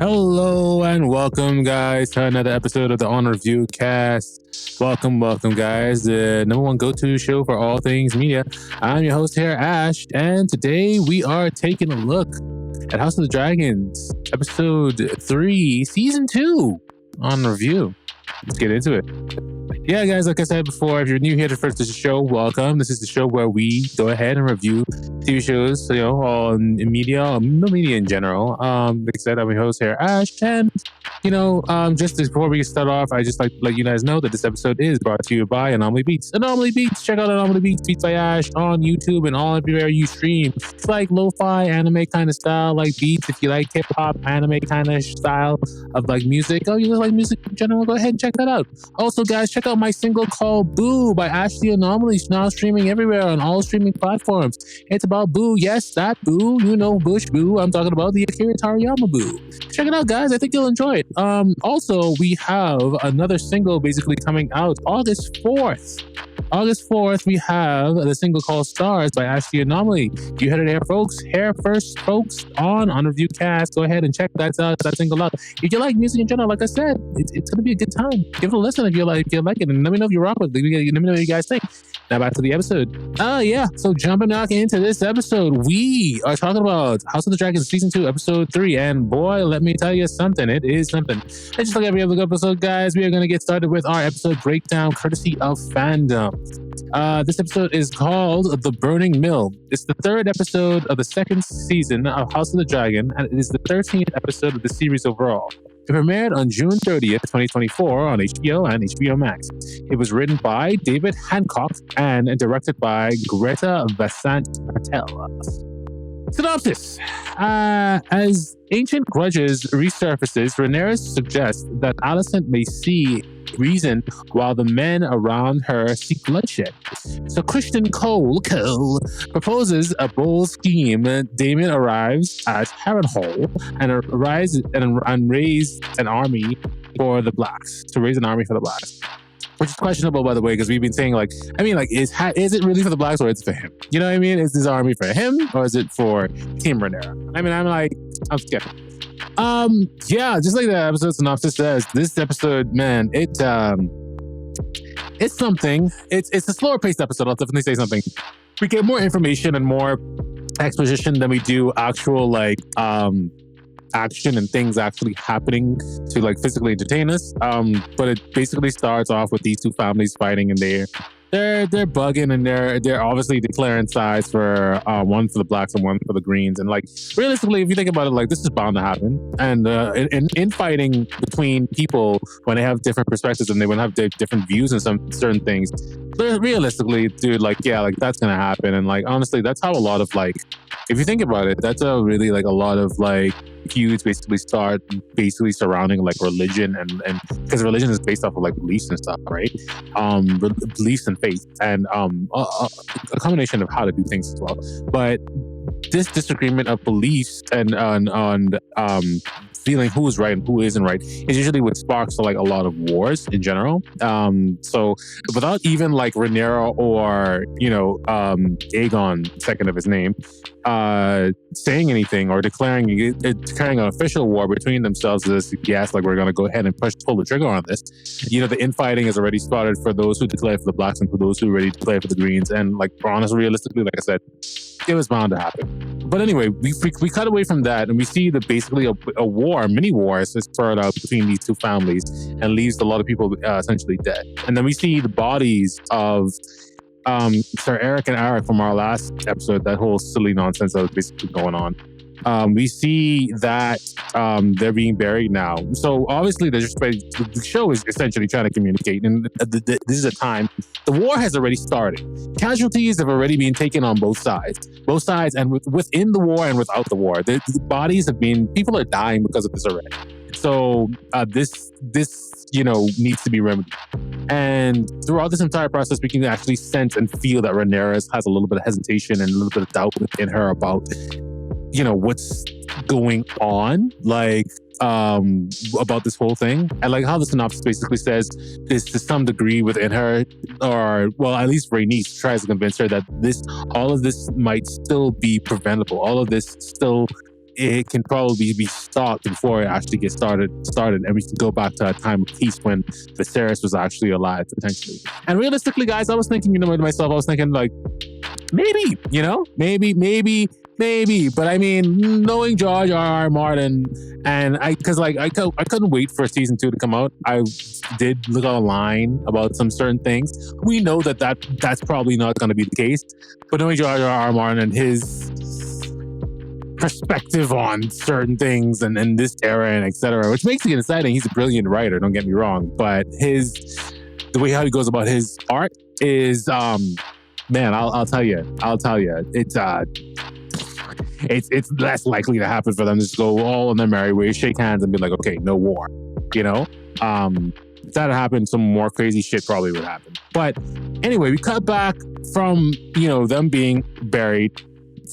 Hello and welcome, guys, to another episode of the OnReviewCast. Welcome, guys. The number one go-to show for all things media. I'm your host here, Ash, and today we are taking a look at House of the Dragons, episode 3, season 2, on review. Let's get into it. Yeah, guys, like I said before, if you're new here to the show, welcome. This is the show where we go ahead and review TV shows, all in media, no media in general. Like I said, I'm your host here, Ash, and just before we start off, I just like to let you guys know that this episode is brought to you by Anomaly Beats. Anomaly Beats, check out Anomaly Beats, Beats by Ash on YouTube and all everywhere you stream. It's like lo-fi anime kind of style, like beats. If you like hip-hop anime kind of style of like music, you just like music in general, go ahead and check that out. Also, guys, check out my single called Boo by Ash the Anomaly. It's now streaming everywhere on all streaming platforms. It's about Boo, yes, that Boo, Bush Boo. I'm talking about the Akira Toriyama Boo. Check it out, guys. I think you'll enjoy it. Also, we have another single basically coming out August 4th. August 4th, we have the single called Stars by Ash the Anomaly. You heard it here, folks. Here first, folks, on ReviewCast. Go ahead and check that single out. If you like music in general, like I said, it's going to be a good time. Give it a listen if you like it. And let me know if you rock with it. Let me know what you guys think. Now back to the episode. So jumping back into this episode, we are talking about House of the Dragons Season 2, Episode 3. And boy, let me tell you something. It is something. And just like every other episode, guys, we are going to get started with our episode breakdown courtesy of Fandom. This episode is called The Burning Mill. It's the third episode of the second season of House of the Dragon, and it is the 13th episode of the series overall. It premiered on June 30th, 2024 on HBO and HBO Max. It was written by David Hancock and directed by Greta Vasant Patel. Synopsis. As ancient grudges resurfaces, Rhaenyra suggests that Alicent may see reason while the men around her seek bloodshed. So Christian Cole proposes a bold scheme. Daemon arrives at Harrenhal and raise an army for the Blacks. To raise an army for the Blacks. Which is questionable, by the way, because we've been saying, is it really for the Blacks or is it for him? You know what I mean? Is this army for him or is it for Team Rhaenyra? I'm scared. Just like the episode synopsis says, this episode, man, it's something. It's a slower paced episode. I'll definitely say something. We get more information and more exposition than we do actual action and things actually happening to physically entertain us. But it basically starts off with these two families fighting, and they're bugging, and they're obviously declaring sides for one for the Blacks and one for the Greens. And realistically, if you think about it, this is bound to happen. And in fighting between people when they have different perspectives and they want to have different views on some certain things, realistically, dude, that's gonna happen. And honestly, that's how a lot of if you think about it, that's a really a lot of feuds basically start surrounding religion and because religion is based off of beliefs and stuff, right? Beliefs and faith and a combination of how to do things as well. But this disagreement of beliefs and on feeling who is right and who isn't right is usually what sparks a lot of wars in general. So without even Rhaenyra or Aegon, second of his name, saying anything or declaring an official war between themselves as yes, we're going to go ahead and pull the trigger on this. The infighting has already started for those who declare for the Blacks and for those who already declare for the Greens. And honestly, realistically, like I said, it was bound to happen. But anyway, we cut away from that and we see that basically a war, mini war, is spurred out between these two families and leaves a lot of people essentially dead. And then we see the bodies of Sir Eric and Eric from our last episode, that whole silly nonsense that was basically going on. We see that they're being buried now. So obviously, the show is essentially trying to communicate. And this is a time, the war has already started. Casualties have already been taken on both sides, and within the war and without the war. The bodies have been, people are dying because of this already. So this needs to be remedied. And throughout this entire process, we can actually sense and feel that Rhaenyra has a little bit of hesitation and a little bit of doubt within her about what's going on, about this whole thing. And how the synopsis basically says is to some degree within her, or well, at least Rhaenys tries to convince her that all of this might still be preventable. All of this still it can probably be stopped before it actually gets started, and we can go back to a time of peace when Viserys was actually alive, potentially. And realistically, guys, I was thinking, to myself, I was thinking like, maybe, maybe. But I mean, knowing George R.R. Martin, and I couldn't wait for season 2 to come out. I did look online about some certain things. We know that's probably not going to be the case. But knowing George R.R. Martin and his perspective on certain things and this era and etc., which makes it exciting. He's a brilliant writer, don't get me wrong, but the way how he goes about his art is man, I'll tell you, it's less likely to happen for them to just go all on their merry way, shake hands, and be like, okay, no war. If that happened, some more crazy shit probably would happen. But anyway, we cut back from them being buried,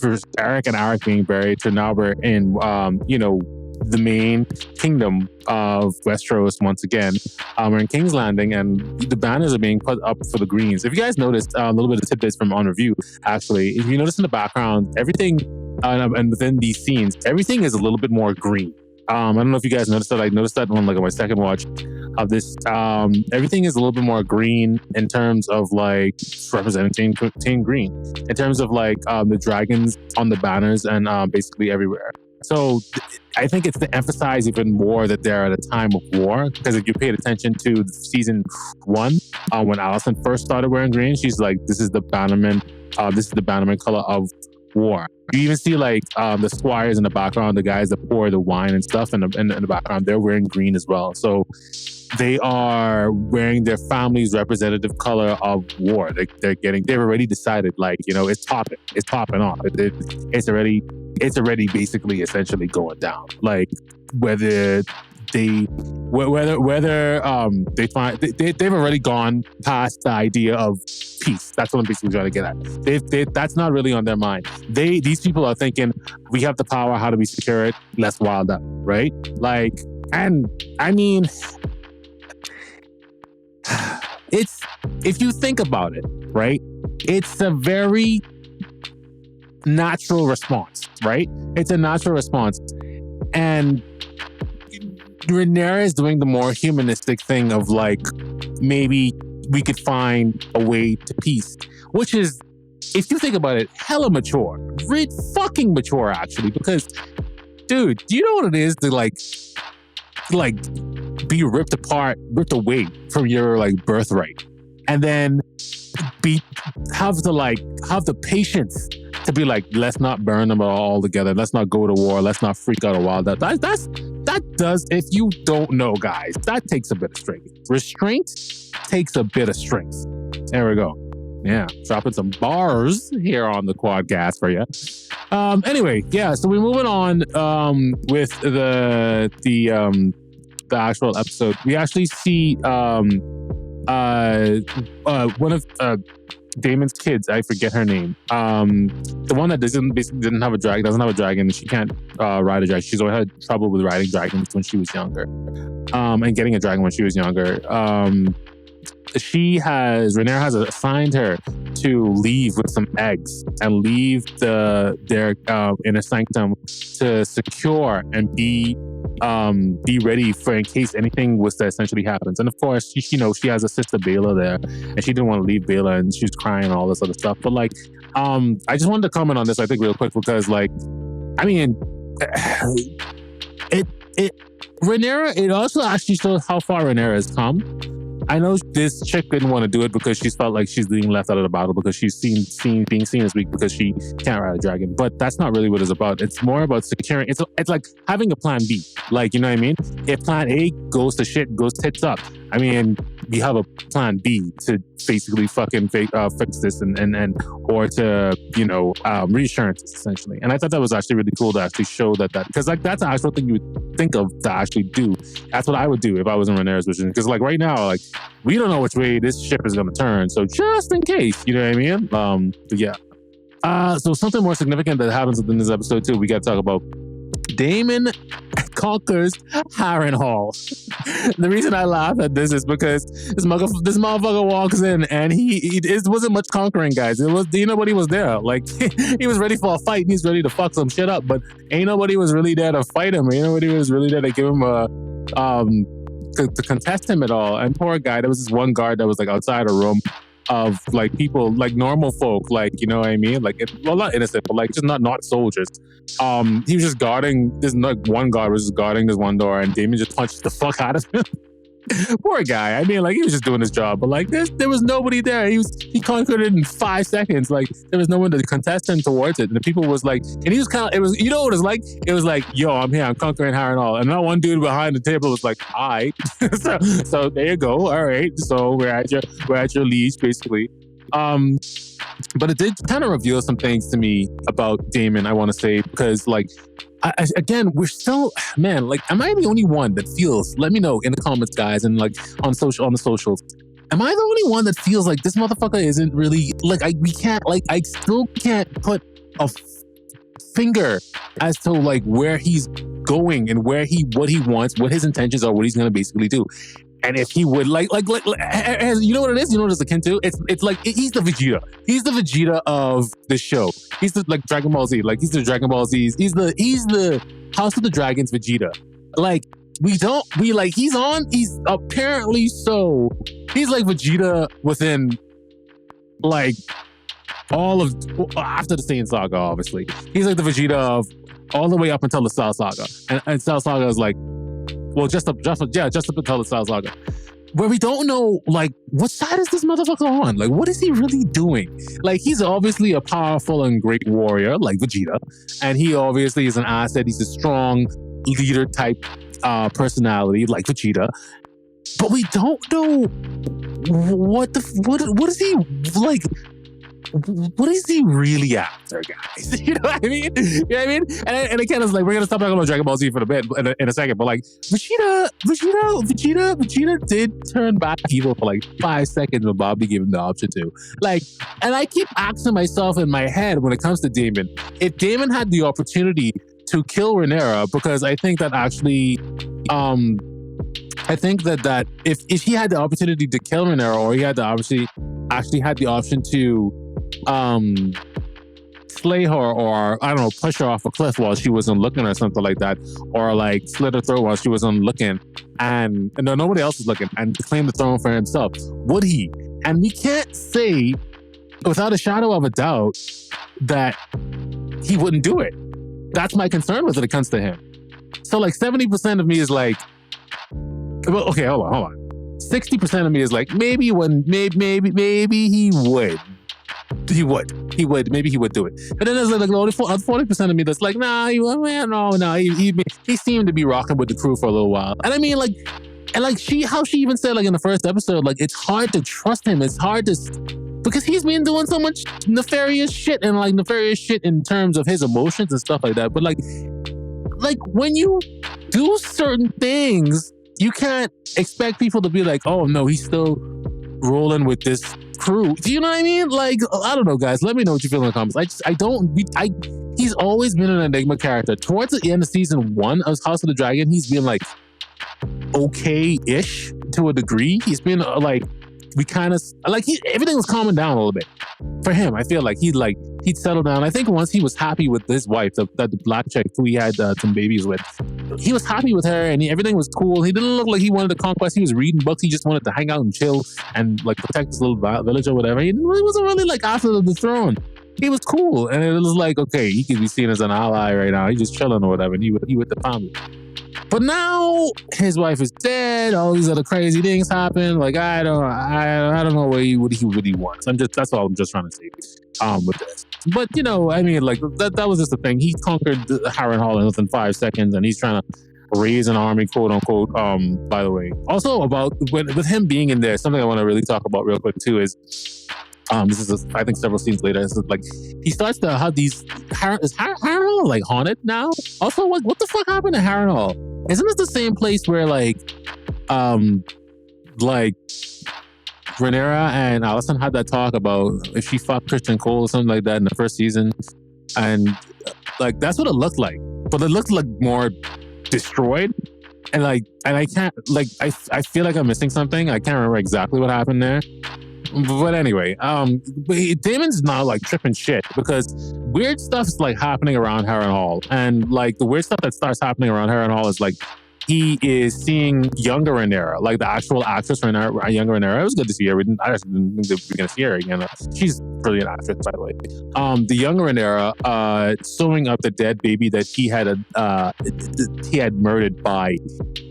for Eric and Arik being buried, to now we're in the main kingdom of Westeros once again. We're in King's Landing, and the banners are being put up for the Greens. If you guys noticed, a little bit of tidbits from On Review, actually, if you notice in the background, everything and within these scenes, everything is a little bit more green. I don't know if you guys noticed that. I noticed that on my second watch of this. Everything is a little bit more green in terms of representing Team Green, in terms of the dragons on the banners and basically everywhere. So I think it's to emphasize even more that they're at a time of war, because if you paid attention to season 1, when Alicent first started wearing green, she's like, this is the bannerman color of war. You even see the squires in the background, the guys that pour the wine and stuff in the background, they're wearing green as well. So they are wearing their family's representative color of war. They've already decided, it's popping off. It's already basically essentially going down. Whether they've already gone past the idea of peace. That's what I'm basically trying to get at. That's not really on their mind. These people are thinking, we have the power, how do we secure it? Let's wild up, right? And I mean, if you think about it, right? It's a very natural response, right? It's a natural response. And Rhaenyra is doing the more humanistic thing of maybe we could find a way to peace, which is, if you think about it, hella mature. Fucking mature, actually, because, dude, do you know what it is to be ripped away from your birthright, and then have the patience to be let's not burn them all together, let's not go to war, let's not freak out a while. That does, if you don't know, guys, that takes a bit of strength. Restraint takes a bit of strength. There we go. Yeah, dropping some bars here on the Quadcast for you. Anyway, yeah, so we're moving on with the actual episode. We actually see one of Daemon's kids. I forget her name. The one that doesn't have a dragon. She can't ride a dragon. She's always had trouble with riding dragons when she was younger, and getting a dragon when she was younger. Rhaenyra has assigned her to leave with some eggs and leave their inner sanctum to secure and be ready for in case anything was to essentially happen. And of course, she has a sister Baela there, and she didn't want to leave Baela, and she was crying and all this other stuff. But I just wanted to comment on this, I think, real quick, because I mean, Rhaenyra, it also actually shows how far Rhaenyra has come. I know this chick didn't want to do it because she felt like she's being left out of the battle because she's being seen as weak because she can't ride a dragon. But that's not really what it's about. It's more about securing. It's like having a plan B. You know what I mean? If plan A goes to shit, goes tits up, I mean, we have a plan B to basically fucking fix this and or to reassurances essentially. And I thought that was actually really cool to actually show that because that's an actual thing you would think of to actually do. That's what I would do if I was in Rhaenyra's position, because right now we don't know which way this ship is going to turn, so just in case, you know what I mean? But yeah. So something more significant that happens within this episode too, we got to talk about Damon conquers Harrenhal. The reason I laugh at this is because this motherfucker walks in and it wasn't much conquering, guys. Ain't nobody was there. Like, he was ready for a fight and he's ready to fuck some shit up, but ain't nobody was really there to fight him. Ain't nobody was really there to give him to contest him at all. And poor guy, there was this one guard that was like outside a room of like people, like normal folk, like, you know what I mean? Like, well, not innocent, but like just not soldiers. He was just guarding this, like one guard was just guarding this one door and Damon just punched the fuck out of him. Poor guy. I mean, like, he was just doing his job, but like there was nobody there. He conquered it in 5 seconds. Like, there was no one to contest him towards it. And the people was like, and he was kind of, it was, you know what it was like? It was like, yo, I'm here, I'm conquering Harrenhal. And that one dude behind the table was like, all right. so there you go. All right. So we're at your leash, basically. But it did kind of reveal some things to me about Damon, I want to say, because like, again, we're still, man, like, am I the only one that feels, let me know in the comments, guys, and like on the socials, am I the only one that feels like this motherfucker isn't really, like, I still can't put a finger as to like where he's going and what he wants, what his intentions are, what he's going to basically do. And if he would like, you know what it is? You know what it's akin to? It's like, he's the Vegeta. He's the Vegeta of the show. He's the, like, Dragon Ball Z. Like, he's the Dragon Ball Z's. He's the House of the Dragons Vegeta. Like, he's apparently so, he's like Vegeta within, like, all of, after the Saiyan Saga, obviously. He's like the Vegeta of all the way up until the Cell Saga. And Cell Saga is like, well, just up until the Cell Saga, where we don't know, like, what side is this motherfucker on? Like, what is he really doing? Like, he's obviously a powerful and great warrior, like Vegeta, and he obviously is an asset. He's a strong leader type personality, like Vegeta, but we don't know what is he like. What is he really after, guys? You know what I mean? You know what I mean? And again, it's like, we're gonna stop talking about Dragon Ball Z for a bit in a second, but like, Vegeta did turn back evil for like 5 seconds when Bobby gave him the option to. Like, and I keep asking myself in my head when it comes to Damon, if Damon had the opportunity to kill Rhaenyra, because I think that actually, I think that if he had the opportunity to kill Rhaenyra, or he had the actually had the option to slay her, or I don't know, push her off a cliff while she wasn't looking or something like that, or like slit her throat while she wasn't looking, and no, nobody else is looking, and claim the throne for himself, would he? And we can't say without a shadow of a doubt that he wouldn't do it. That's my concern with it comes to him. So like 70% of me is like, well, okay, hold on. 60% of me is like, maybe he would. Maybe he would do it. But then there's like 40% of me that's like, nah, he seemed to be rocking with the crew for a little while. And I mean, like, and like how she even said, like, in the first episode, like, it's hard to trust him. It's hard to, because he's been doing so much nefarious shit in terms of his emotions and stuff like that. But like when you do certain things, you can't expect people to be like, oh no, he's still rolling with this crew. Do you know what I mean? Like, I don't know, guys. Let me know what you feel in the comments. He's always been an enigma character. Towards the end of season 1 of House of the Dragon, he's been like okay-ish to a degree. He's been like, we kind of like, everything was calming down a little bit for him. I feel like he'd settled down. I think once he was happy with his wife, the black chick who he had some babies with, he was happy with her and everything was cool. He didn't look like he wanted to conquest. He was reading books. He just wanted to hang out and chill and like protect his little village or whatever. He wasn't really like after the throne. He was cool, and it was like, okay, he could be seen as an ally right now. He's just chilling or whatever, and he with the family. But now his wife is dead. All these other crazy things happen. Like, I don't know what he wants. That's all I'm just trying to say with this. But you know, I mean, like that was just the thing. He conquered Harrenhal in within 5 seconds, and he's trying to raise an army, quote unquote. By the way, also about with him being in there, something I want to really talk about real quick too is. This is I think several scenes later. It's like he starts to have these. Is Harrenhal like haunted now? Also, what the fuck happened to Harrenhal? Isn't this the same place where like Rhaenyra and Alicent had that talk about if she fucked Christian Cole or something like that in the first season, and like that's what it looked like. but it looked like more destroyed. And I can't, I feel like I'm missing something. I can't remember exactly what happened there. But anyway, Damon's now like tripping shit because weird stuff's like happening around Harrenhal. And like the weird stuff that starts happening around Harrenhal is like he is seeing younger Rhaenyra, like the actual actress Rhaenyra, younger Rhaenyra. It was good to see her. I actually didn't think that we were going to see her again. She's a brilliant actress, by the way. The younger Rhaenyra sewing up the dead baby that he had murdered by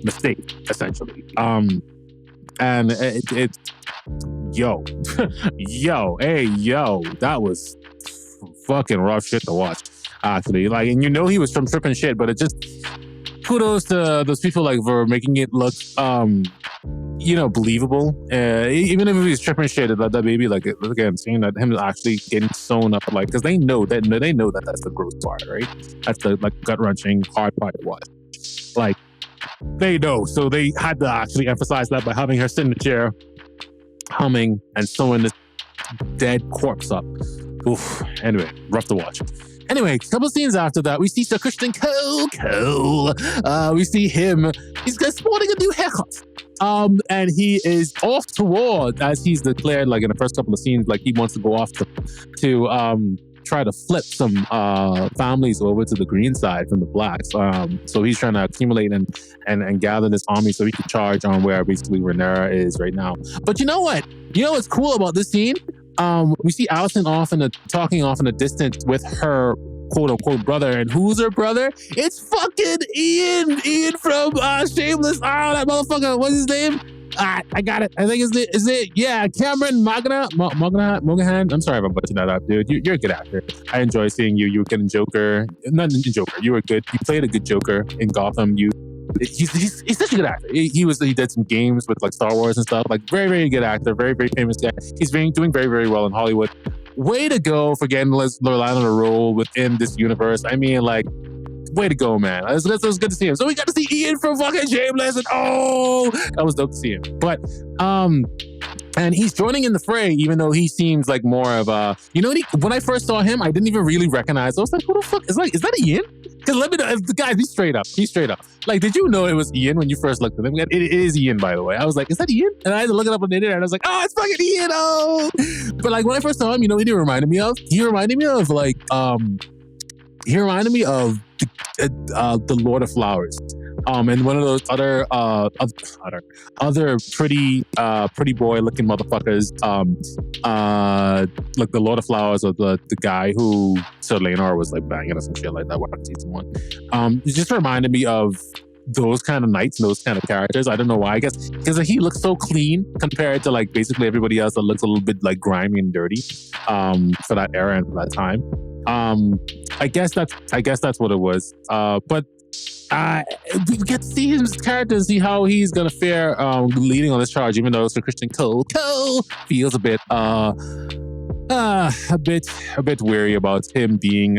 mistake, essentially. And it's yo, that was fucking rough shit to watch, actually. Like, and you know he was from tripping shit, but it just kudos to those people like for making it look, believable. Even if he was tripping shit, that baby, like again, seeing that him actually getting sewn up, like because they know that that's the gross part, right? That's the like gut wrenching hard part to watch. Like they know, so they had to actually emphasize that by having her sit in the chair, humming and sewing this dead corpse up. Oof. Anyway, rough to watch. Anyway, a couple scenes after that, we see Sir Christian Cole. We see him. He's sporting a new haircut. And he is off to war, as he's declared, like in the first couple of scenes, like he wants to go off to try to flip some families over to the green side from the blacks. So he's trying to accumulate and gather this army so he can charge on where basically Rhaenyra is right now. But you know what? You know what's cool about this scene? We see Alicent talking off in the distance with her quote-unquote brother. And who's her brother? It's fucking Ian! Ian from Shameless. Oh, that motherfucker. What's his name? I got it. I think is it? Yeah, Cameron Mogahan. I'm sorry if I'm butchering that up, dude. You're a good actor. I enjoy seeing you. You were good in Joker. Not in Joker. You were good. You played a good Joker in Gotham. He's such a good actor. He did some games with like Star Wars and stuff. Like very, very good actor. Very, very famous guy. He's doing very, very well in Hollywood. Way to go for getting Lorelai on a role within this universe. I mean, like, way to go, man. It was good to see him. So we got to see Ian from fucking Shameless, and that was dope to see him. But and he's joining in the fray, even though he seems like more of a, when I first saw him, I didn't even really recognize. I was like, who the fuck is that Ian? Because let me know, guys, be straight up. Like, did you know it was Ian when you first looked at him? It is Ian, by the way. I was like, is that Ian? And I had to look it up on the internet, and I was like, oh, it's fucking Ian. Oh, but like when I first saw him, he reminded me of the Lord of Flowers. And one of those other pretty boy looking motherfuckers, like the Lord of Flowers, or the guy who Sir Laenor was like banging or some shit like that. Watching season 1, it just reminded me of those kind of knights, those kind of characters. I don't know why. I guess because he looks so clean compared to like basically everybody else that looks a little bit like grimy and dirty, for that era and for that time. I guess that's what it was. But we get to see his character and see how he's gonna fare leading on this charge, even though Sir Christian Cole feels a bit weary about him being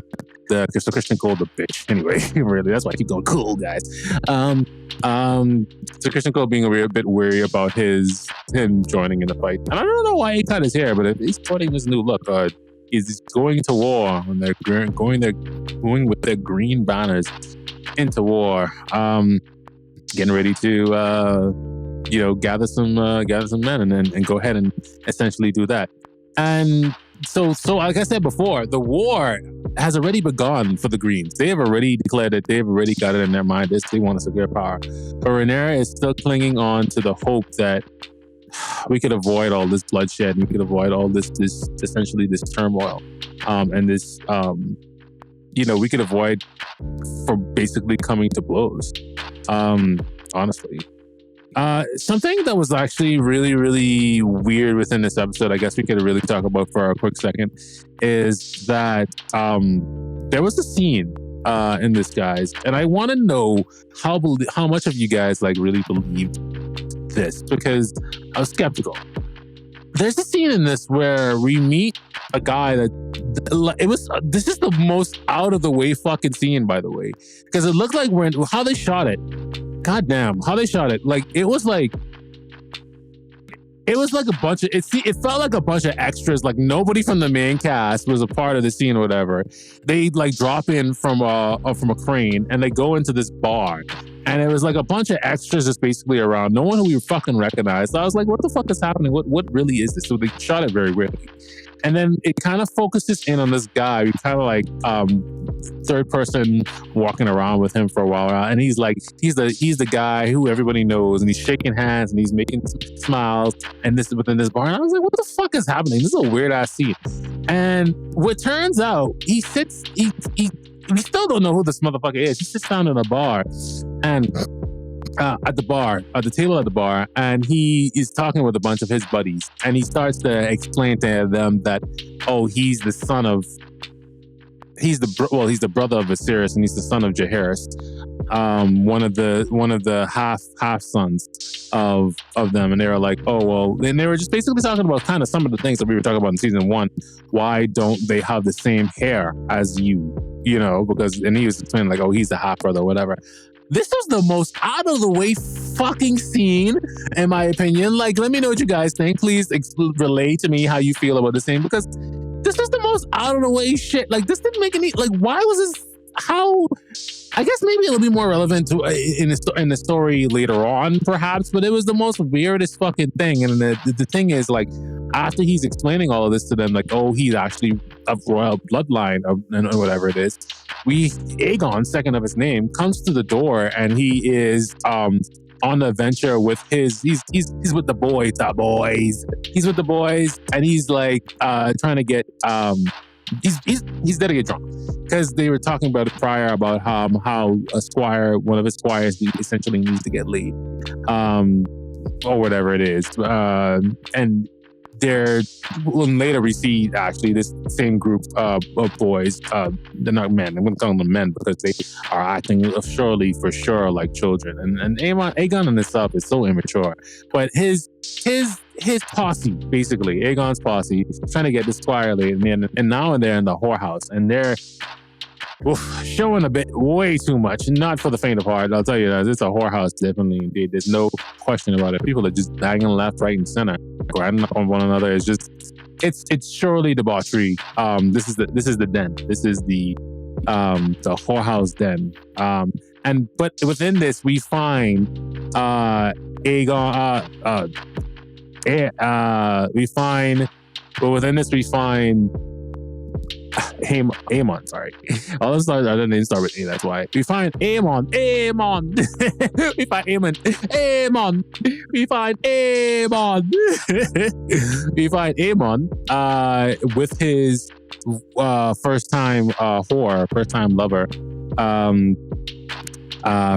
the Sir Christian Cole the bitch. Anyway, really, that's why I keep going cool, guys. Sir Christian Cole being a bit weary about him joining in the fight. And I don't know why he cut his hair, but he's putting his new look. He's going to war, and they're going with their green banners into war, getting ready to gather some men and go ahead and essentially do that. And so like I said before, the war has already begun for the Greens. They have already declared it. They've already got it in their mind. They want to secure power. But Rhaenyra is still clinging on to the hope that we could avoid all this bloodshed. We could avoid all this essentially this turmoil, and this we could avoid for basically coming to blows. Honestly, something that was actually really, really weird within this episode, I guess we could really talk about for a quick second, is that there was a scene in this, guys, and I want to know how much of you guys like really believed this, because I was skeptical. There's a scene in this where we meet a guy this is the most out of the way fucking scene, by the way, because it looked like how they shot it. Goddamn, how they shot it. Like, it was like, it was like a bunch of it felt like a bunch of extras. Like nobody from the main cast was a part of the scene or whatever. They like drop in from a crane and they go into this bar. And it was like a bunch of extras just basically around. No one who we fucking recognized. So I was like, what the fuck is happening? What really is this? So they shot it very weirdly. And then it kind of focuses in on this guy. We kind of like third person walking around with him for a while. And he's like, he's the guy who everybody knows. And he's shaking hands and he's making smiles. And this is within this bar. And I was like, what the fuck is happening? This is a weird ass scene. And what turns out, he we still don't know who this motherfucker is. He sits down in a bar and at the table at the bar, and he is talking with a bunch of his buddies. And he starts to explain to them that, oh, he's the brother of Viserys, and he's the son of Jaehaerys, one of the half sons of them. And they were like, oh well, and they were just basically talking about kind of some of the things that we were talking about in season 1. Why don't they have the same hair as you? You know, because, and he was explaining like, oh, he's the half brother, whatever. This was the most out of the way fucking scene, in my opinion. Like, let me know what you guys think. Please relay to me how you feel about this scene, because this was the most out of the way shit. Like, this didn't make any, like, why was this, how, I guess maybe it'll be more relevant to in the story later on, perhaps, but it was the most weirdest fucking thing. And the thing is, like, after he's explaining all of this to them, like, oh, he's actually of royal bloodline and whatever it is, Aegon, second of his name, comes to the door, and he is on the adventure with he's with the boys. He's with the boys, and he's like trying to get he's there to get drunk, because they were talking about it prior about how one of his squires essentially needs to get laid, or whatever it is, and we'll later we see actually this same group of boys, they're not men, I'm going to call them men because they are acting surely for sure like children, and Aegon in itself is so immature, but his posse, basically Aegon's posse, is trying to get this squire laid, and now they're in the whorehouse, and they're showing a bit way too much. Not for the faint of heart, I'll tell you that. It's a whorehouse, definitely, indeed. There's no question about it. People are just banging left, right, and center, grinding up on one another. It's just, it's surely debauchery. This is the den. This is the whorehouse den. But within this, we find Aemon, sorry. All the stars, I didn't start with A, that's why. We find Aemon. We find Aemon. We find Aemon with his first-time whore, first-time lover,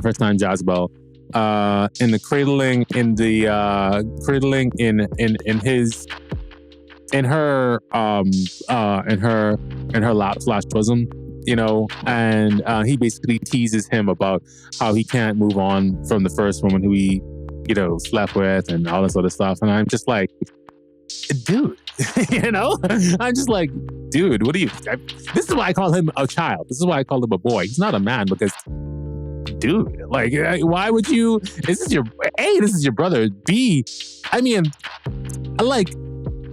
first-time Jezebel, in the cradling in her lap/bosom, you know, and he basically teases him about how he can't move on from the first woman who he, you know, slept with and all this other stuff. And I'm just like, dude, you know, I'm just like, dude, what do you? This is why I call him a child. This is why I call him a boy. He's not a man, because, dude, like, why would you? This is your brother. B, I mean, like,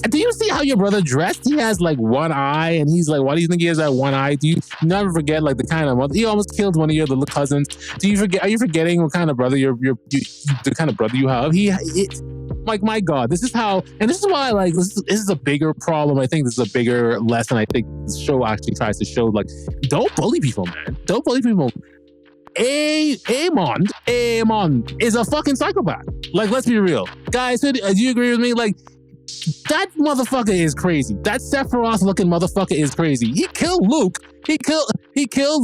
do you see how your brother dressed? He has like one eye, and he's like, why do you think he has that one eye? Do you never forget like the kind of mother? He almost killed one of your little cousins. Do you forget? Are you forgetting what kind of brother the kind of brother you have? Like, my God, this is how, and this is why, like, this is a bigger problem. I think this is a bigger lesson. I think the show actually tries to show, like, don't bully people, man. Don't bully people. Aemon is a fucking psychopath. Like, let's be real, guys. Do you agree with me? Like, that motherfucker is crazy. That Sephiroth looking motherfucker is crazy. He killed Luke. He killed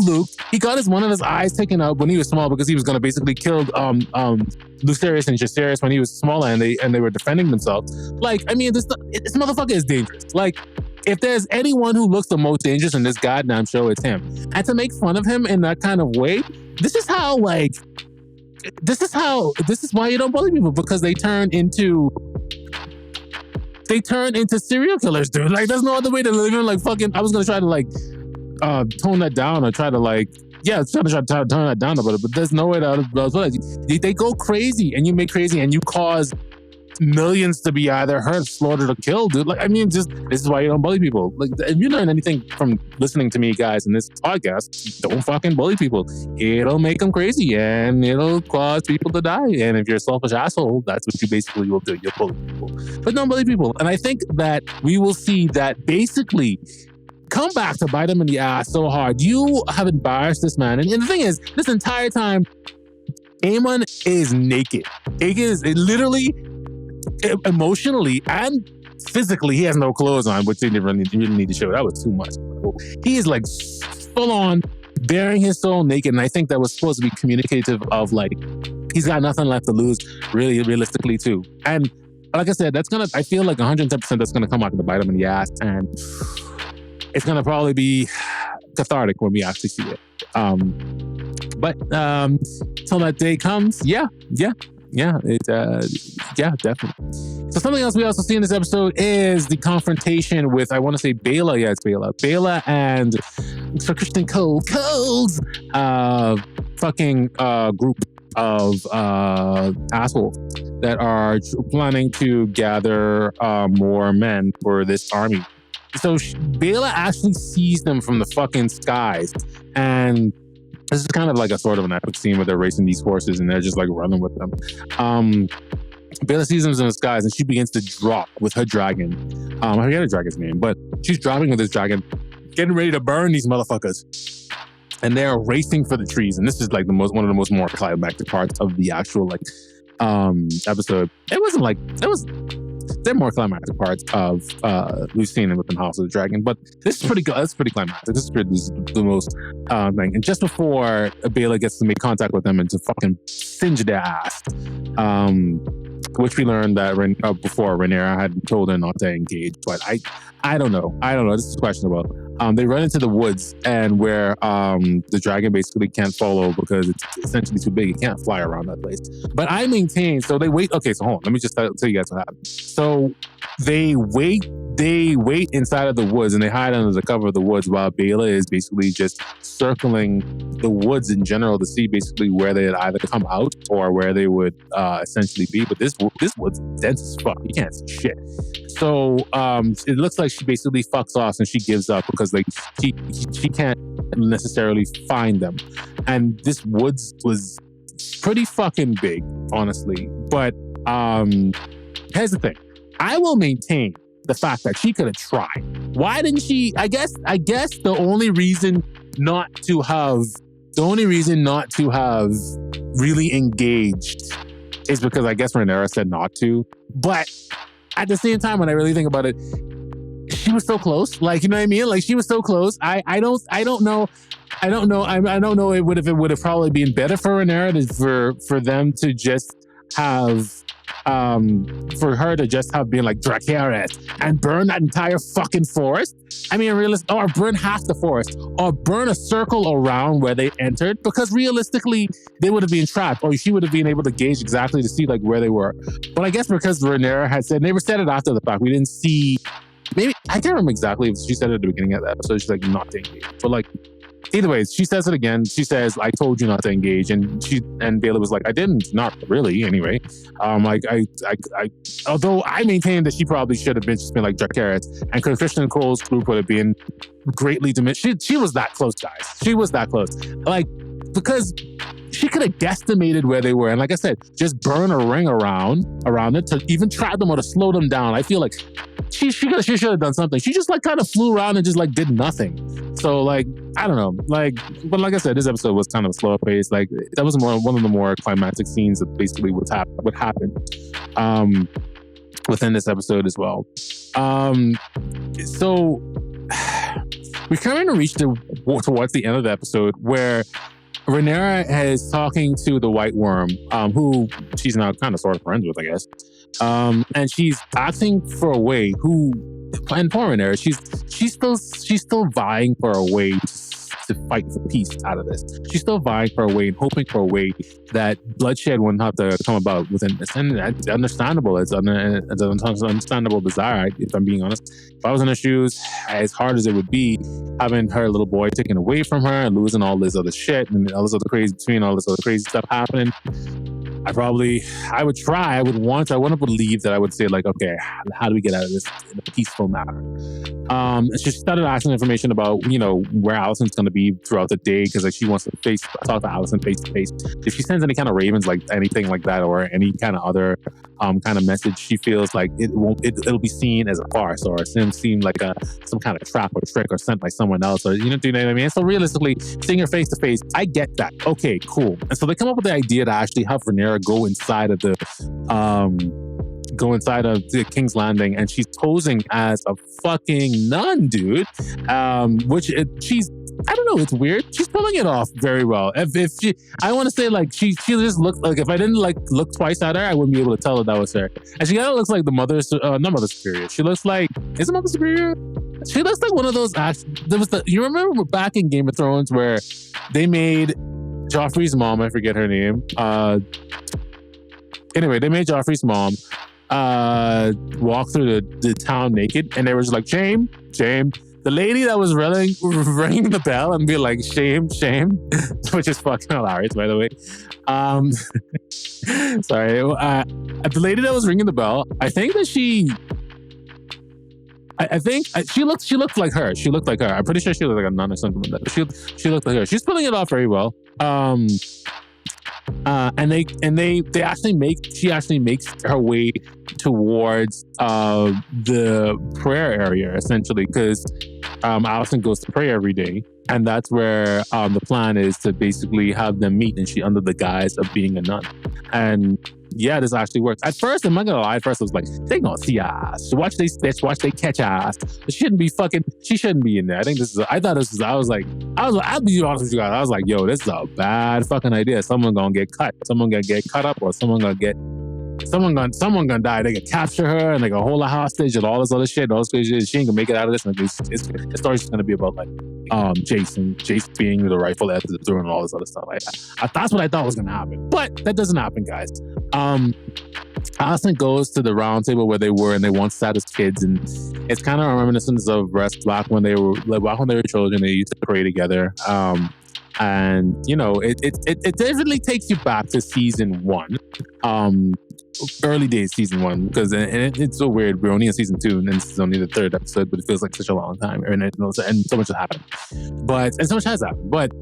Luke. He got one of his eyes taken out when he was small, because he was gonna basically kill Lucerys and Jaehaerys when he was smaller, and they were defending themselves. Like, I mean, this motherfucker is dangerous. Like, if there's anyone who looks the most dangerous in this goddamn show, it's him. And to make fun of him in that kind of way, this is why you don't bully people, because they turn into serial killers, dude. Like, there's no other way to live in. Like, fucking, I was gonna try to like tone that down, or try to like, yeah, try to tone that down a bit, but there's no way to. They go crazy, and you make crazy, and you cause millions to be either hurt, slaughtered, or killed, dude. Like, I mean, just this is why you don't bully people. Like, if you learn anything from listening to me, guys, in this podcast, don't fucking bully people. It'll make them crazy and it'll cause people to die. And if you're a selfish asshole, that's what you basically will do. You'll bully people, but don't bully people. And I think that we will see that basically come back to bite him in the ass so hard. You have embarrassed this man. And the thing is, this entire time, Aemon is naked. It is literally, emotionally and physically, he has no clothes on, which they didn't really need to show. That was too much. He is like full on bearing his soul naked. And I think that was supposed to be communicative of like, he's got nothing left to lose, really, realistically too. And like I said, I feel like 110% that's gonna come out to bite him in the ass. And it's going to probably be cathartic when we actually see it. But till that day comes, definitely. So something else we also see in this episode is the confrontation with, I want to say Bela. Yeah, it's Bela. Bela and Sir Christian Cole's fucking group of assholes that are planning to gather more men for this army. So Bela actually sees them from the fucking skies. And this is kind of like a sort of an epic scene where they're racing these horses and they're just like running with them. Bela sees them in the skies and she begins to drop with her dragon. I forget her dragon's name, but she's dropping with this dragon, getting ready to burn these motherfuckers. And they're racing for the trees. And this is like one of the most more climactic parts of the actual like episode. They're more climactic parts of we've seen in within House of the Dragon, but this is pretty good. That's pretty climactic. This is the most thing. And just before Bela gets to make contact with them and to fucking singe their ass, which we learned that before Rhaenyra had told her not to engage. But I don't know. This is questionable. They run into the woods and where the dragon basically can't follow because it's essentially too big. It can't fly around that place. But I maintain, so they wait. Okay, so hold on. Let me just tell you guys what happened. So they wait inside of the woods and they hide under the cover of the woods while Bela is basically just circling the woods in general to see basically where they'd either come out or where they would essentially be. But this wood's dense as fuck. You can't see shit. So it looks like she basically fucks off and she gives up because like she can't necessarily find them. And this woods was pretty fucking big, honestly. But here's the thing. I will maintain the fact that she could have tried. Why didn't she? I guess the only reason not to have really engaged is because I guess Rhaenyra said not to. But at the same time, when I really think about it, she was so close. Like, you know what I mean? Like, she was so close. I don't know. It would have probably been better for Rhaenyra for them to just have for her to just have been like Dracarys and burn that entire fucking forest. I mean, or burn half the forest, or burn a circle around where they entered, because realistically, they would have been trapped, or she would have been able to gauge exactly to see like where they were. But I guess because Rhaenyra had said, they said it after the fact, we didn't see. Maybe I can't remember exactly if she said it at the beginning of the episode. She's like not to engage, but like. Either way, she says it again. She says, "I told you not to engage," and Bela was like, "I didn't, not really, anyway." Although I maintain that she probably should have just been like Dracarys, and Christian Cole's group would have been greatly diminished. She was that close, guys. She was that close, like because she could have guesstimated where they were, and like I said, just burn a ring around it to even trap them or to slow them down. I feel like she should have done something. She just like kind of flew around and just like did nothing. So like, I don't know, like, but like I said, this episode was kind of a slower pace. Like that was one of the more climactic scenes that basically what happened within this episode as well. So we kind of reached towards the end of the episode where Rhaenyra is talking to the White Worm, who she's now kind of sort of friends with, I guess. And she's asking for a way. And poor Rhaenyra, she's still vying for a way to fight for peace out of this. She's still vying for a way and hoping for a way that bloodshed wouldn't have to come about within this. And it's understandable. It's an understandable desire, if I'm being honest. If I was in her shoes, as hard as it would be, having her little boy taken away from her and losing all this other shit and all this other crazy stuff happening, I would want to believe that I would say like, okay, how do we get out of this in a peaceful manner? She started asking information about, where Allison's going to be throughout the day, because like she wants to talk to Allison face to face. If she sends any kind of ravens, like anything like that, or any kind of other kind of message, she feels like it'll be seen as a farce, or seem like some kind of trap or trick, or sent by someone else, or do you know what I mean? So realistically, seeing her face to face, I get that. Okay, cool. And so they come up with the idea to actually have Rhaenyra go inside of the King's Landing, and she's posing as a fucking nun, dude. I don't know, it's weird. She's pulling it off very well. I want to say like she just looked like, if I didn't like look twice at her, I wouldn't be able to tell that was her. And she kind of looks like the not Mother Superior. She looks like, is it Mother Superior? She looks like one of those. You remember back in Game of Thrones where they made Joffrey's mom, I forget her name. Anyway, they made Joffrey's mom walk through the town naked, and they were just like, shame. The lady that was ringing the bell and be like, shame, which is fucking hilarious, by the way. Sorry. The lady that was ringing the bell, I think that she looked like her. She looked like her. I'm pretty sure she looked like a nun or something like that. She looked like her. She's pulling it off very well. She actually makes her way towards the prayer area, essentially, because Allison goes to pray every day, and that's where the plan is to basically have them meet, and she under the guise of being a nun. And yeah, this actually works. At first, I'm not gonna lie, I was like, they gonna see us. Watch they stitch, watch they catch us. She shouldn't be in there. I'll be honest with you guys. I was like, yo, this is a bad fucking idea. Someone gonna get cut. Someone gonna get cut up, or someone gonna die. They can capture her and they can hold her hostage and all this other shit. All this crazy shit. She ain't gonna make it out of this. And the story's just gonna be about like Jace being the rightful heir to the throne and all this other stuff like that. That's what I thought was gonna happen, but that doesn't happen, guys. Allison goes to the round table where they were, and they once sat as kids, and it's kind of a reminiscence of rest back when they were children. They used to pray together. And it definitely takes you back to season 1, early days season 1, because it's so weird. We're only in season 2, and this is only the 3rd episode, but it feels like such a long time, and so much has happened. And so much has happened. But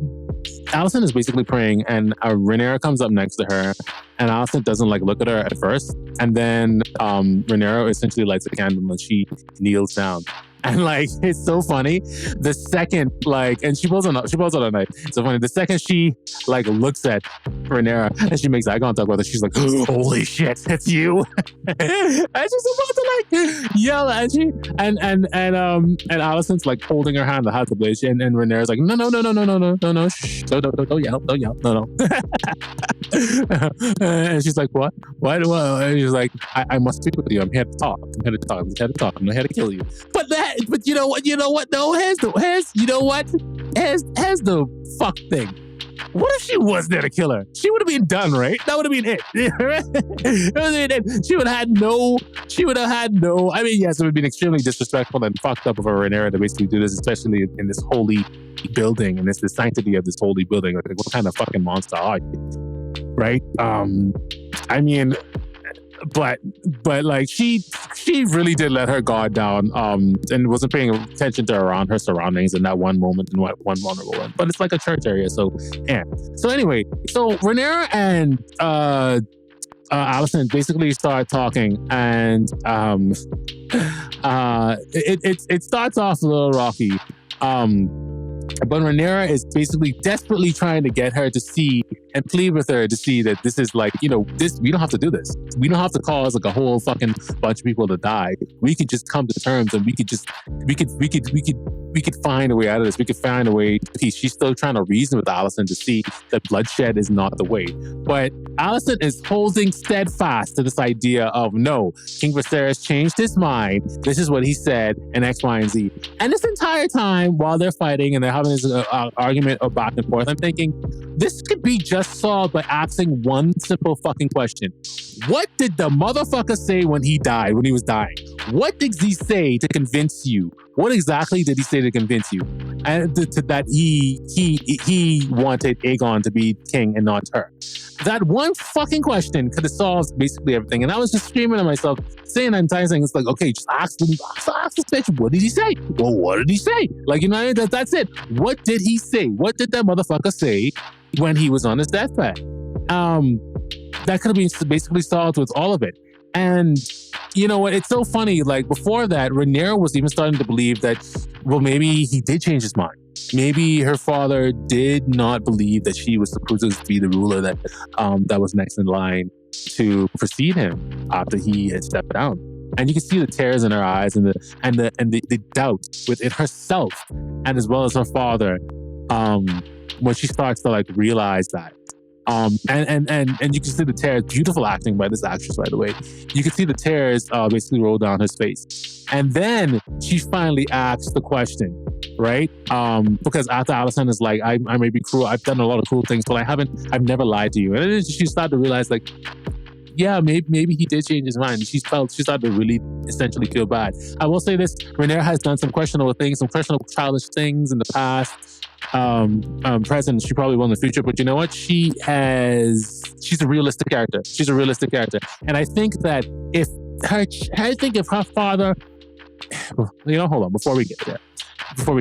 Allison is basically praying, and Rhaenyra comes up next to her, and Allison doesn't look at her at first, and then Rhaenyra essentially lights a candle and she kneels down. And it's so funny. The second and she pulls out a knife. It's so funny. The second she looks at Rhaenyra and she makes eye contact with her, she's like, "Holy shit, it's you!" And she's about to yell at you. And Allison's holding her hand to have the blade, and Rhaenyra's like, "No, shh, don't yell, no." And she's like, "What? And she's like, I must speak with you. I'm here to talk. I'm not here to kill you." But you know what? No, here's the fuck thing. What if she was there to kill her? She would have been done, right? That would have been it. She would have had no. I mean, yes, it would have been extremely disrespectful and fucked up of a Rhaenyra to basically do this, especially in this holy building and the sanctity of this holy building. What kind of fucking monster are you? Right? I mean. But she really did let her guard down and wasn't paying attention to her surroundings in that one moment and one vulnerable one. But it's like a church area, so yeah. So anyway, Rhaenyra and Allison basically start talking, and it starts off a little rocky. But Rhaenyra is basically desperately trying to get her to see and plead with her to see that this is this, we don't have to do this. We don't have to cause a whole fucking bunch of people to die. We could just come to terms, and we could find a way out of this. We could find a way to peace. She's still trying to reason with Allison to see that bloodshed is not the way. But Allison is holding steadfast to this idea of, no, King Viserys changed his mind. This is what he said, and X, Y, and Z. And this entire time, while they're fighting and they're having this argument of back and forth, I'm thinking, this could be just solved by asking one simple fucking question. What did the motherfucker say when he was dying? What did he say to convince you? What exactly did he say to convince you? And that he wanted Aegon to be king and not her. That one fucking question could have solved basically everything. And I was just screaming at myself, saying that entire thing. It's like, okay, just ask this bitch, what did he say? Well, what did he say? Like, you know, that's it. What did he say? What did that motherfucker say when he was on his deathbed? That could have been basically solved with all of it. And you know what? It's so funny. Like before that, Rhaenyra was even starting to believe that, well, maybe he did change his mind. Maybe her father did not believe that she was supposed to be the ruler that was next in line to precede him after he had stepped down. And you can see the tears in her eyes and the doubt within herself and as well as her father when she starts to like realize that. And you can see the tears. Beautiful acting by this actress, by the way. You can see the tears basically roll down his face. And then she finally asks the question, right? Because after Alicent is like, I may be cruel. I've done a lot of cruel things, but I've never lied to you. And then she started to realize, like, yeah, maybe he did change his mind. She started to really essentially feel bad. I will say this: Rhaenyra has done some questionable things, some questionable childish things in the past. Present, she probably will in the future, but you know what? She's a realistic character. She's a realistic character. And I think that if her father, you know, hold on, before we get there. So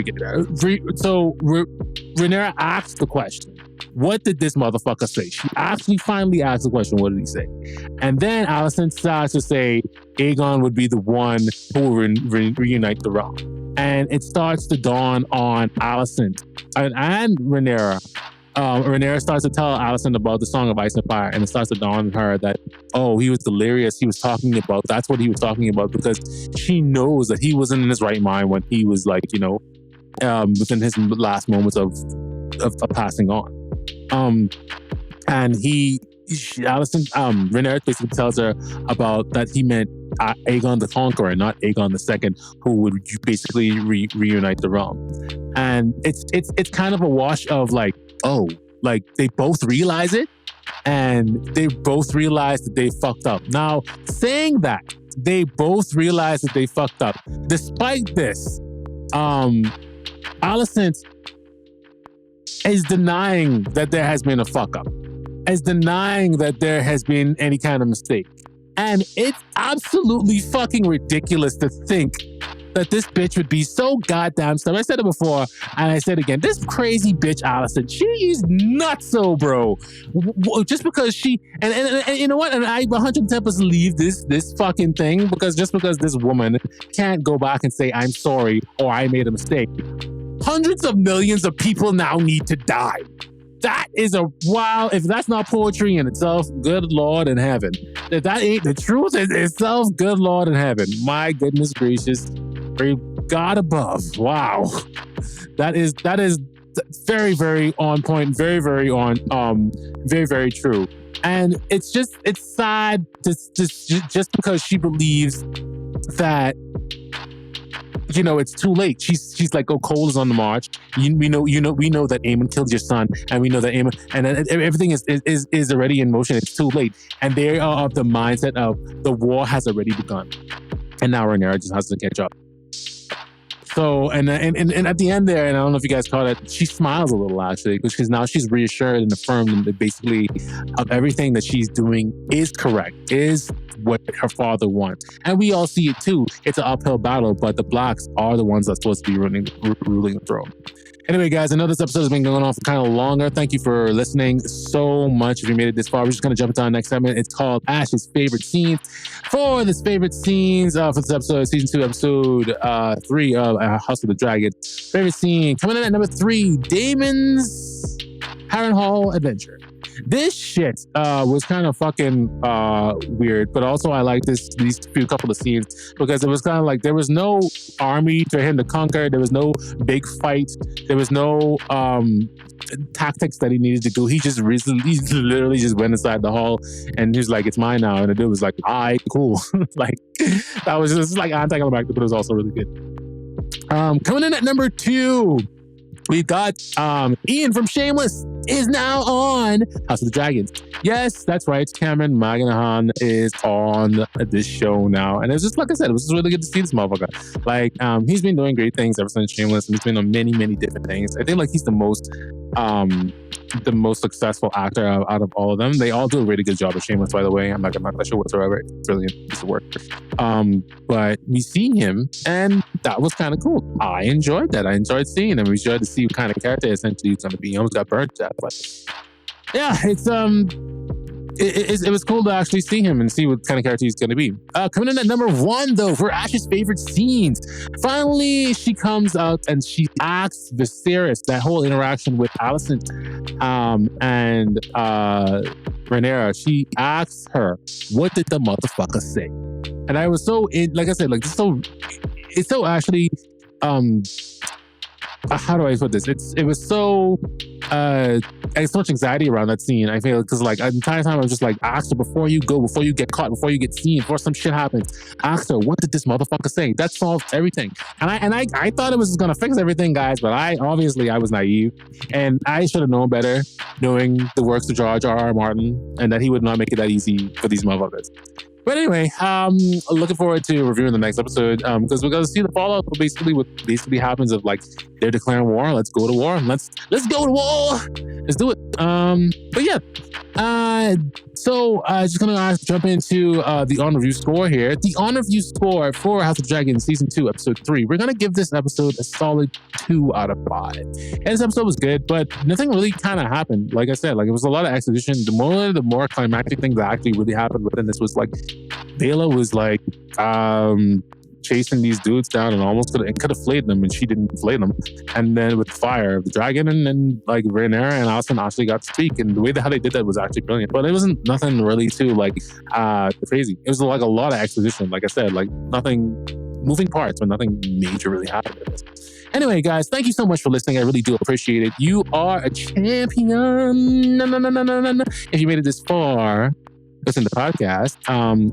Rhaenyra asked the question, what did this motherfucker say? She actually finally asked the question, what did he say? And then Alicent starts to say Aegon would be the one who will reunite the realm. And it starts to dawn on Alicent and Rhaenyra. Rhaenyra starts to tell Alicent about the Song of Ice and Fire, and it starts to dawn on her that, oh, he was delirious. That's what he was talking about, because she knows that he wasn't in his right mind when he was like, you know, within his last moments of passing on. And Rhaenyra basically tells her about that he meant Aegon the Conqueror, not Aegon II, who would basically reunite the realm. And it's kind of a wash of like, oh, like they both realize it, and they both realize that they fucked up. Now, saying that they both realize that they fucked up, despite this, Alicent is denying that there has been a fuck up, is denying that there has been any kind of mistake. And it's absolutely fucking ridiculous to think that this bitch would be so goddamn stubborn. I said it before, and I said it again. This crazy bitch, Alicent, she's nutso, bro. Just because she, and you know what? And I 110% believe this fucking thing, because just because this woman can't go back and say, I'm sorry, or I made a mistake, hundreds of millions of people now need to die. That is a wild, if that's not poetry in itself, good Lord in heaven. If that ain't the truth in itself, good Lord in heaven. My goodness gracious, God above. Wow. That is very, very on point, very, very on, very, very true. And it's sad just because she believes that, you know, it's too late. She's like, oh, Cole is on the march. We know that Aemon killed your son, and we know that Aemon, and everything is already in motion. It's too late, and they are of the mindset of the war has already begun, and now Rhaenyra just has to catch up. So, and at the end there, and I don't know if you guys caught it, she smiles a little actually, because now she's reassured and affirmed that basically of everything that she's doing is correct, is what her father wants. And we all see it too. It's an uphill battle, but the Blacks are the ones that's supposed to be ruling the throne. Anyway, guys, I know this episode has been going on for kind of longer. Thank you for listening so much. If you made it this far, we're just going to jump into our next segment. It's called Ash's Favorite Scenes. For this favorite scenes for this episode, season 2, episode 3 of House of the Dragon. Favorite scene coming in at number 3, Daemon's Harrenhal adventure. This shit was kind of fucking weird, but also I like these few couple of scenes because it was kind of like there was no army for him to conquer. There was no big fight. There was no tactics that he needed to do. He literally just went inside the hall and he was like, "It's mine now," and the dude was like, "Alright, cool." Like that was just like anticlimactic, but it was also really good. Coming in at number 2. We got Ian from Shameless. is now on House of the Dragons. Yes, that's right. Cameron Monaghan is on this show now. And it's just, like I said, it was just really good to see this motherfucker. Like, he's been doing great things ever since Shameless, and he's been on many, many different things. I think, like, he's the most successful actor out of all of them. They all do a really good job of Shameless, by the way. I'm not that sure whatsoever. It's brilliant piece of work. But we see him, and that was kind of cool. I enjoyed that. I enjoyed seeing him. We enjoyed to see what kind of character essentially he's going to be. He almost got burnt to death, but yeah, it was cool to actually see him and see what kind of character he's going to be. Coming in at number 1, though, for Ash's favorite scenes. Finally, she comes out and she asks Viserys, that whole interaction with Alicent and Rhaenyra. She asks her, what did the motherfucker say? And I was so, like I said, like, it's so actually, how do I put this? It was so, so much anxiety around that scene. I feel, because like the entire time I was just like, ask her before you go, before you get caught, before you get seen, before some shit happens. Ask her, what did this motherfucker say? That solves everything. And I thought it was gonna fix everything, guys, but I was naive, and I should have known better, knowing the works of George R.R. Martin, and that he would not make it that easy for these motherfuckers. But anyway, looking forward to reviewing the next episode, because we're gonna see the fallout of what basically happens of, like, they're declaring war. Let's go to war. Let's go to war. Let's do it. But yeah. So just gonna jump into the on review score here. The on review score for House of Dragons season 2, episode 3. We're gonna give this episode a solid 2 out of 5. And this episode was good, but nothing really kind of happened. Like I said, like, it was a lot of exposition. The more climactic thing that actually really happened within this was, like, Bela was like chasing these dudes down and almost could have flayed them, and she didn't flay them. And then with the fire of the dragon, and then like Rhaenyra and Alicent actually got to speak, and the way how they did that was actually brilliant. But it wasn't nothing really too like crazy. It was like a lot of exposition. Like I said, like nothing moving parts, but nothing major really happened. Anyway, guys, thank you so much for listening. I really do appreciate it. You are a champion. If you made it this far, listen to the podcast.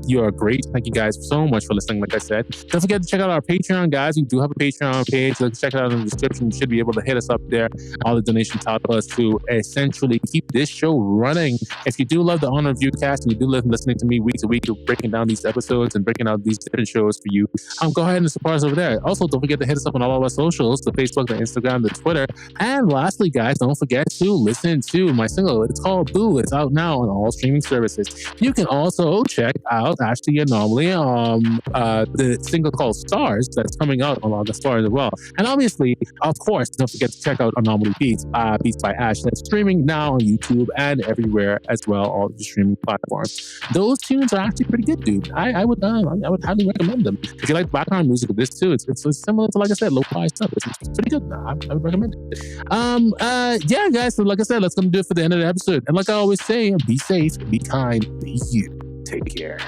You are great. Thank you guys so much for listening. Like I said, don't forget to check out our Patreon, guys. We do have a Patreon page. Let's check it out in the description. You should be able to hit us up there. All the donations help us to essentially keep this show running. If you do love the On Review Cast and you do love listening to me week to week, breaking down these episodes and breaking out these different shows for you, go ahead and support us over there. Also, don't forget to hit us up on all of our socials, the Facebook, the Instagram, the Twitter. And lastly, guys, don't forget to listen to my single. It's called Boo. It's out now on all streaming services. You can also check out Ashley Anomaly, the single called Stars that's coming out on the Stars as well. And obviously, of course, don't forget to check out Anomaly Beats, Beats by Ash. That's streaming now on YouTube and everywhere as well, all the streaming platforms. Those tunes are actually pretty good, dude. I would highly recommend them. If you like background music of this too, it's similar to, like I said, lo-fi stuff. It's pretty good. I would recommend it. Yeah, guys. So like I said, let's do it for the end of the episode. And like I always say, be safe, be kind, be you. Take care.